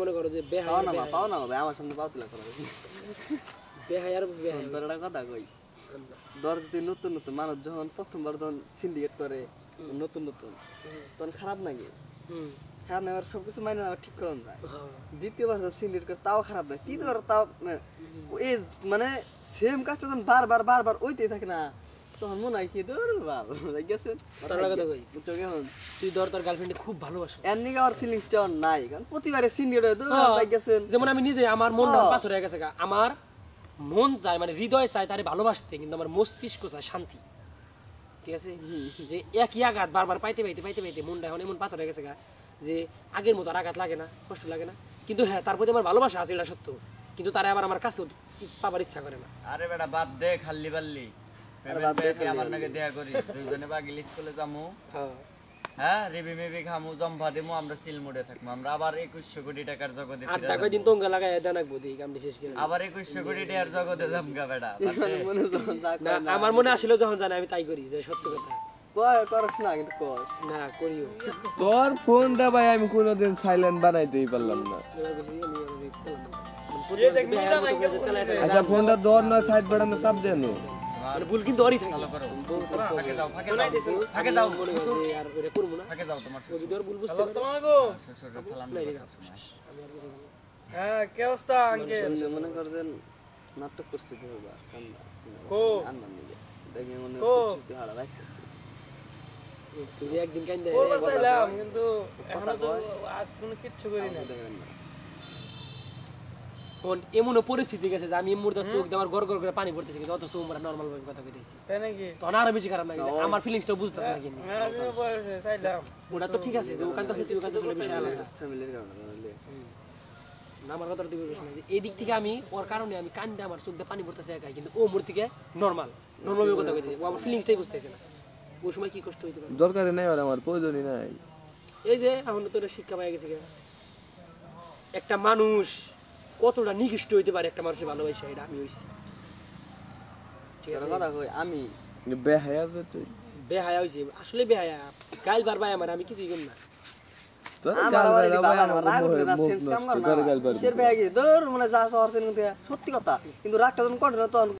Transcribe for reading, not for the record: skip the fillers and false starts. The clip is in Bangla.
মনে করো যে বেহায়া পাও না ভাই আমার সামনে পাও তুলা করো বেহায়ার বেহায়া তোর একটা কথা কই ধর যদি নতুন নতুন মানুষ যখন প্রথমবার যখন সিন্ডিকেট করে নতুন নতুন তখন খারাপ নাকি খারাপ না এবার সবকিছু মাইনে নেওয়া ঠিক করেন যায় দ্বিতীয়বার যখন সিন্ডিকেট করে তাও খারাপ নয় তৃতীয়বার তাও এই মানে সেম কাজটা যখন বারবার ওইতেই থাকে না তখন মনে হয় কি ধর ভালো গেছেন তোর কথা কই বুঝছো কেমন তুই ধর তোর গার্লফ্রেন্ডে খুব ভালোবাসো এর নিকে আমার ফিলিংস টা নাই কারণ প্রতিবারে সিন্ডিকেট হয় ধর গেছেন যেমন আমি নিজে আমার মনটা পাথর হয়ে গেছে আমার মন চায় মানে হৃদয় চায় তারে ভালোবাসতে কিন্তু আমার মস্তিষ্ক চায় শান্তি ঠিক আছে যে একই আঘাত বারবার পাইতে মনটা এখন এমন পাথর হয়ে গেছে যে আগের মতো আর আঘাত লাগে না কষ্ট লাগে না কিন্তু হ্যাঁ তার প্রতি আমার ভালোবাসা আছে এটা সত্য কিন্তু তারা আবার আমার কাছে পাবার ইচ্ছা করে না আরে বেটা বাদ দে খাল্লি বাল্লি আমার নাকি দেয়া করি দুইজনে বাগিল স্কুলে যামু হ্যাঁ রিবি মেবি খামু জম্ভা দিমু আমরা সিলমুড়ে থাকবো আমরা আবার 2100 কোটি টাকার জগতে আর টাকা দিন তোঙ্গা লাগায় দেন রাখবো দিই কাম শেষ করে আবার 2100 কোটি টাকার জগতে যামগা বেটা না আমার মনে আসলে যখন জানি আমি তাই করি যে সত্য কথা করস না কিন্তু কস না করিও তোর ফোনটা ভাই আমি কোনোদিন সাইলেন্ট বানাইতেই পারলাম না আচ্ছা ফোনটা দর না সাইড বাড়ানো চাপ দেন মানে ভুল কিন্তু অরি থাকে ফাঁকে যাও মনে করছে আর ওরে করব না ফাঁকে যাও তোমার যদি ওর ভুল বুঝতে আসসালামু আলাইকুম শ্বশুরের সালাম আমি আর কিছু হ্যাঁ কি অবস্থা আঙ্কেল মনে করেন নাটক করছে তো বাবা কান্না কো আনমান দিকে দেখে মনে কো? করছে হাড়া রাখছে তুই যে একদিন কাইন্দে বলতে চাইলাম কিন্তু এখনো তো কোনো কিচ্ছু করি না দেখবেন না কোন এমন পরিস্থিতি গেছে যে আমি এই মুহূর্তে চোখ দেওয়ার গড় করে পানি পড়তেছে কিন্তু অত আমরা নরমাল ভাবে কথা কইতেছি তাই নাকি তখন আরো বেশি খারাপ লাগে আমার ফিলিংসটা বুঝতেছ না কিন্তু হ্যাঁ আমি বলতে চাইলাম ওটা তো ঠিক আছে যে ও কান্দাছে তুই কান্দাছ বিষয় আলাদা ফ্যামিলির কারণে তাহলে না আমার কথাটা দিবে প্রশ্ন এই দিক থেকে আমি ওর কারণে আমি কান্দে আমার চোখ দিয়ে পানি পড়তেছে একাই কিন্তু ও মোর থেকে নরমাল ভাবে কথা কইতেছে ও আমার ফিলিংসটাই বুঝতেছে না ওই সময় কি কষ্ট হইতে পারে দরকারই নাই আর আমার প্রয়োজনই নাই এই যে এখন তোর শিক্ষা পাই গেছে একটা মানুষ কতটা নিকৃষ্ট হইতে পারে একটা মানুষের ভালোবাসা এটা আমি হইছি ঠিক আছে কথা কই আমি বেহায়া যে তুই বেহায়া হইছে আসলে বেহায়া গাইল বারবার আমার আমি কিছুই করি না আমার আবার এই বাবা আমার রাগ উঠে না সেন্স কাম করে না শের ব্যাগে দূর মনে যা শহর সেন সত্যি কথা কিন্তু রাগটা যখন করে না তখন